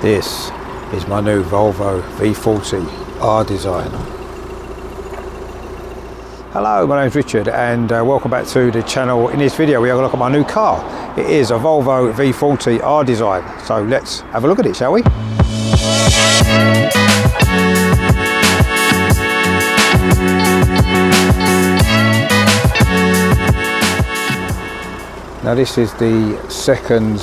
This is my new Volvo V40 R Design. Hello, my name is Richard and welcome back to the channel. In this video we are going to look at my new car. It is a Volvo V40 R Design. So let's have a look at it, shall we? Now this is the second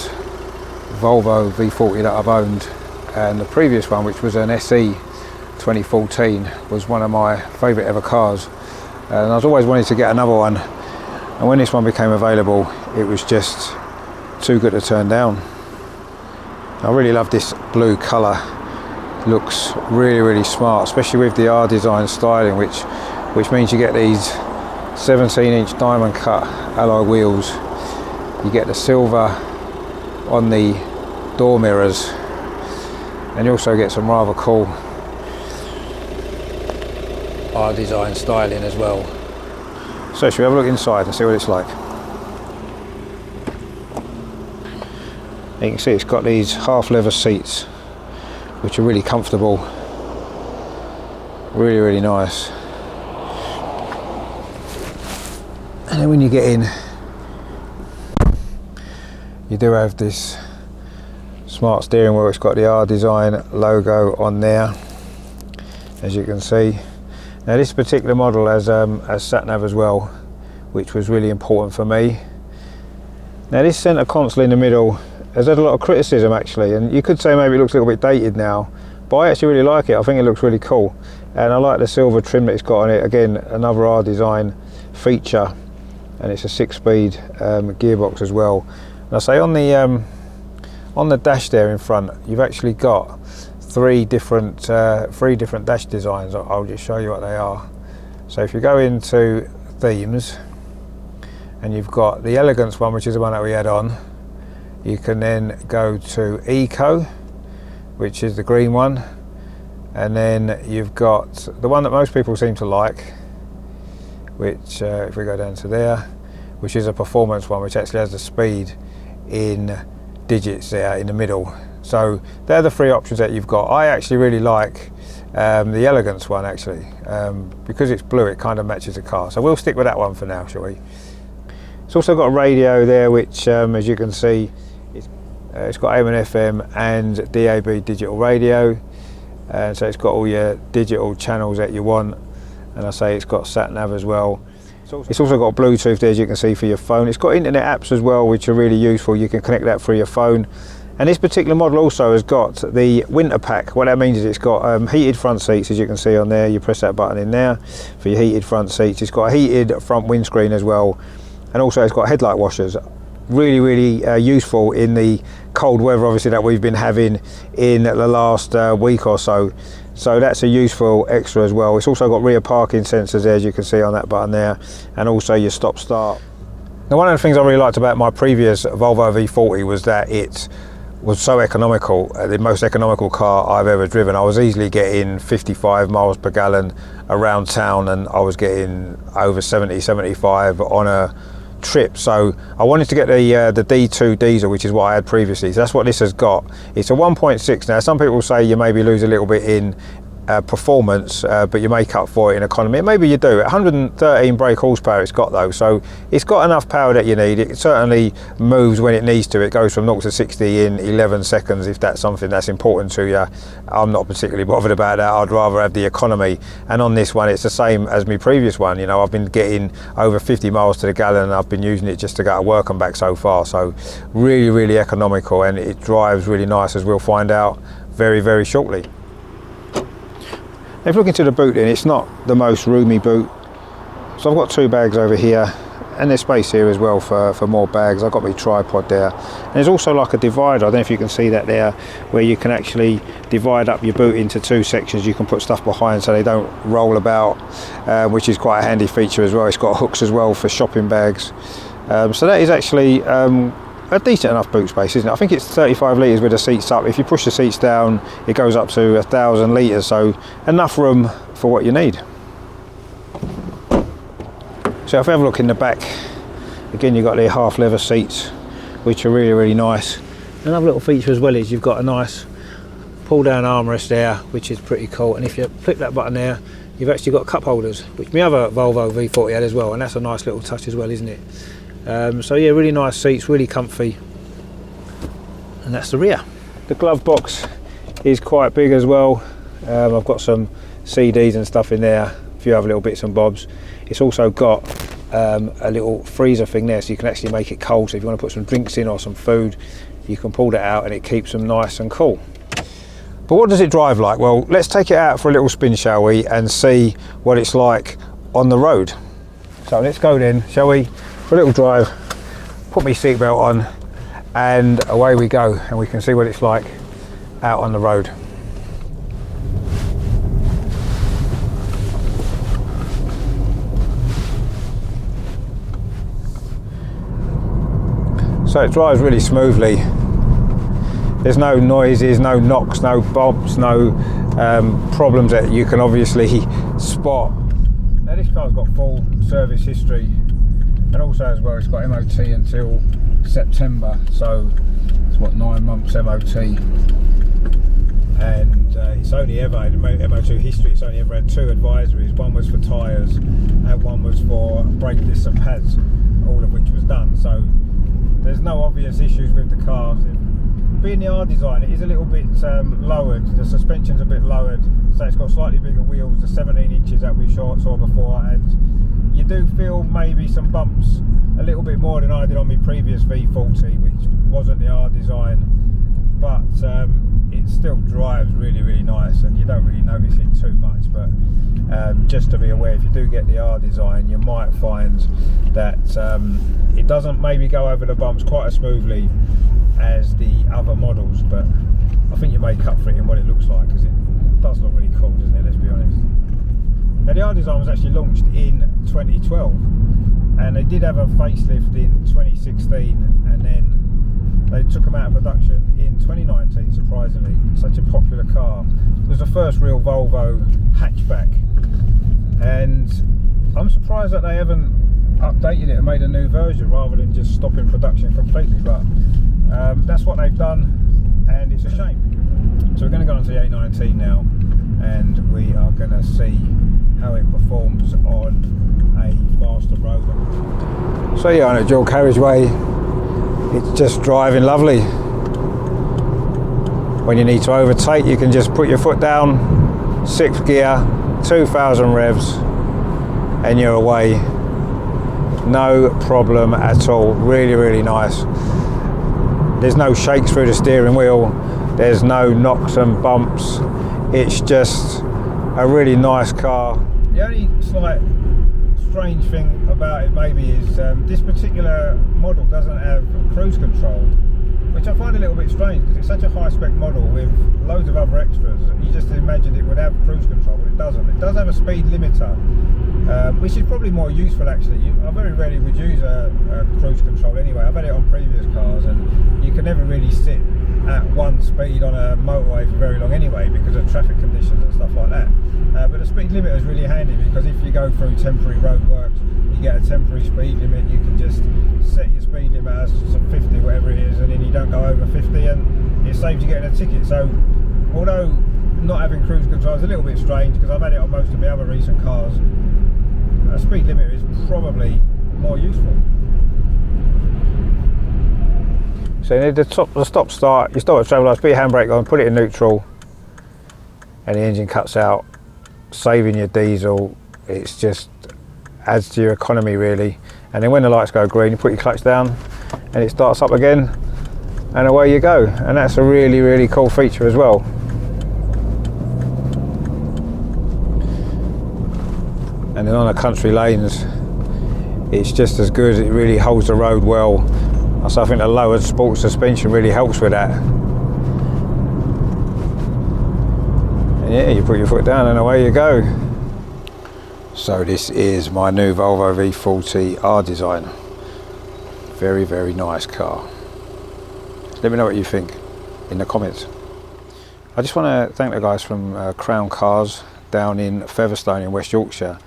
Volvo V40 that I've owned, and the previous one, which was an SE 2014, was one of my favourite ever cars, and I was always wanting to get another one, and when this one became available it was just too good to turn down. I really love this blue colour. Looks really smart, especially with the R Design styling, which means you get these 17-inch diamond cut alloy wheels. You get the silver on the door mirrors, and you also get some rather cool R Design styling as well. So should we have a look inside and see what it's like? You can see it's got these half leather seats which are really comfortable, really nice. And then when you get in, you do have this smart steering wheel. It's got the R Design logo on there, as you can see. Now this particular model has sat-nav as well, which was really important for me. Now this centre console in the middle has had a lot of criticism actually, and you could say maybe it looks a little bit dated now, but I actually really like it. I think it looks really cool, and I like the silver trim that it's got on it. Again, another R Design feature, and it's a 6-speed gearbox as well. And I say on the dash there in front, you've actually got three different dash designs. I'll just show you what they are. So if you go into themes, and you've got the elegance one, which is the one that we had on. You can then go to Eco, which is the green one, and then you've got the one that most people seem to like, which if we go down to there, which is a performance one, which actually has the speed in digits there in the middle. So they're the three options that you've got. I actually really like the elegance one actually, because it's blue, it kind of matches the car. So we'll stick with that one for now, shall we? It's also got a radio there, which as you can see, it's got AM and FM and DAB digital radio, and so it's got all your digital channels that you want, and I say it's got sat-nav as well. It's also got Bluetooth there, as you can see, for your phone. It's got internet apps as well, which are really useful. You can connect that through your phone. And this particular model also has got the winter pack. What that means is it's got heated front seats, as you can see on there. You press that button in there for your heated front seats. It's got a heated front windscreen as well, and also it's got headlight washers. Really useful in the cold weather, obviously, that we've been having in the last week or so. So that's a useful extra as well. It's also got rear parking sensors there, as you can see on that button there, and also your stop start. Now one of the things I really liked about my previous Volvo V40 was that it was so economical, the most economical car I've ever driven. I was easily getting 55 miles per gallon around town, and I was getting over 70, 75 on a trip. So I wanted to get the D2 diesel, which is what I had previously. So that's what this has got. It's a 1.6. Now some people say you maybe lose a little bit in performance, but you make up for it in economy. Maybe you do. 113 brake horsepower it's got though, so it's got enough power that you need. It certainly moves when it needs to. It goes from 0 to 60 in 11 seconds if that's something that's important to you. I'm not particularly bothered about that. I'd rather have the economy, and on this one it's the same as my previous one. You know, I've been getting over 50 miles to the gallon, and I've been using it just to go to work and back so far. So really economical, and it drives really nice, as we'll find out very shortly. If you look into the boot, then it's not the most roomy boot. So I've got two bags over here, and there's space here as well for more bags. I've got my tripod there, and there's also like a divider. I don't know if you can see that there, where you can actually divide up your boot into two sections. You can put stuff behind so they don't roll about, which is quite a handy feature as well. It's got hooks as well for shopping bags. So that is actually a decent enough boot space, isn't it? I think it's 35 litres with the seats up. If you push the seats down, it goes up to 1,000 litres, so enough room for what you need. So if we have a look in the back, again you've got the half leather seats, which are really nice. Another little feature as well is you've got a nice pull down armrest there, which is pretty cool. And if you click that button there, you've actually got cup holders, which my other Volvo V40 had as well, and that's a nice little touch as well, isn't it? So yeah, really nice seats, really comfy. And that's the rear. The glove box is quite big as well. I've got some CDs and stuff in there, a few other little bits and bobs. It's also got a little freezer thing there, so you can actually make it cold. So if you want to put some drinks in or some food, you can pull that out and it keeps them nice and cool. But what does it drive like? Well, let's take it out for a little spin, shall we, and see what it's like on the road. So let's go then, shall we, for a little drive, put my seatbelt on, and away we go, and we can see what it's like out on the road. So it drives really smoothly. There's no noises, no knocks, no bumps, no problems that you can obviously spot. Now this car's got full service history, and also as well it's got MOT until September, so it's what, 9 months MOT. And it's only ever, in MOT history, it's only ever had 2 advisories. One was for tyres and one was for brake discs and pads, all of which was done. So there's no obvious issues with the car. Being the R Design, it is a little bit lowered. The suspension's a bit lowered, so it's got slightly bigger wheels, the 17 inches that we saw before, and you do feel maybe some bumps a little bit more than I did on my previous V40, which wasn't the R Design, but it still drives really, really nice, and you don't really notice it too much. But just to be aware, if you do get the R Design, you might find that it doesn't maybe go over the bumps quite as smoothly as the other models, but I think you make up for it in what it looks like, because it does look really cool, doesn't it? Let's be honest. Now the R Design was actually launched in 2012, and they did have a facelift in 2016, and then they took them out of production in 2019. Surprisingly, such a popular car. It was the first real Volvo hatchback, and I'm surprised that they haven't updated it and made a new version rather than just stopping production completely, but that's what they've done, and it's a shame. So we're going to go on to the 819 now, and we are going to see how it performs on a faster road. So yeah, on a dual carriageway, it's just driving lovely. When you need to overtake, you can just put your foot down, 6th gear, 2000 revs, and you're away. No problem at all. Really, really nice. There's no shakes through the steering wheel, there's no knocks and bumps. It's just a really nice car. The only slight strange thing about it maybe is this particular model doesn't have cruise control, which I find a little bit strange, because it's such a high spec model with loads of other extras. You just imagined it would have cruise control, but it doesn't. It does have a speed limiter, which is probably more useful actually. I very rarely would use a cruise control anyway. I've had it on previous cars, and you can never really sit at one speed on a motorway for very long anyway, because of traffic conditions and stuff like that. But the speed limiter is really handy, because if you go through temporary roadworks, you get a temporary speed limit. You can just set your speed limit as 50, whatever it is, and then you don't go over 50, and it saves you getting a ticket. So although not having cruise control is a little bit strange, because I've had it on most of my other recent cars, a speed limiter is probably more useful. So you need the stop start, you stop at travel lights, put your handbrake on, put it in neutral, and the engine cuts out, saving your diesel. It's just adds to your economy really. And then when the lights go green, you put your clutch down and it starts up again, and away you go. And that's a really, really cool feature as well. And then on the country lanes, it's just as good. It really holds the road well. So I think the lowered sports suspension really helps with that. And yeah, you put your foot down and away you go. So this is my new Volvo V40 R Design. Very, very nice car. Let me know what you think in the comments. I just want to thank the guys from Crown Cars down in Featherstone in West Yorkshire,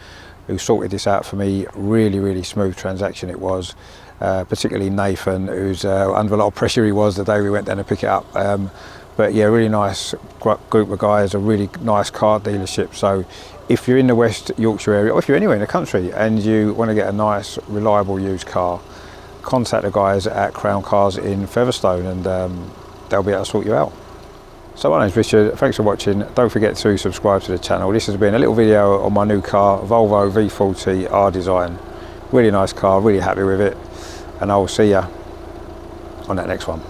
who sorted this out for me. Really, really smooth transaction it was. Particularly Nathan, who's under a lot of pressure he was the day we went down to pick it up. But yeah, really nice group of guys, a really nice car dealership. So if you're in the West Yorkshire area, or if you're anywhere in the country and you want to get a nice reliable used car, contact the guys at Crown Cars in Featherstone, and they'll be able to sort you out. So my name's Richard, thanks for watching. Don't forget to subscribe to the channel. This has been a little video on my new car, Volvo V40 R Design. Really nice car, really happy with it, and I will see you on that next one.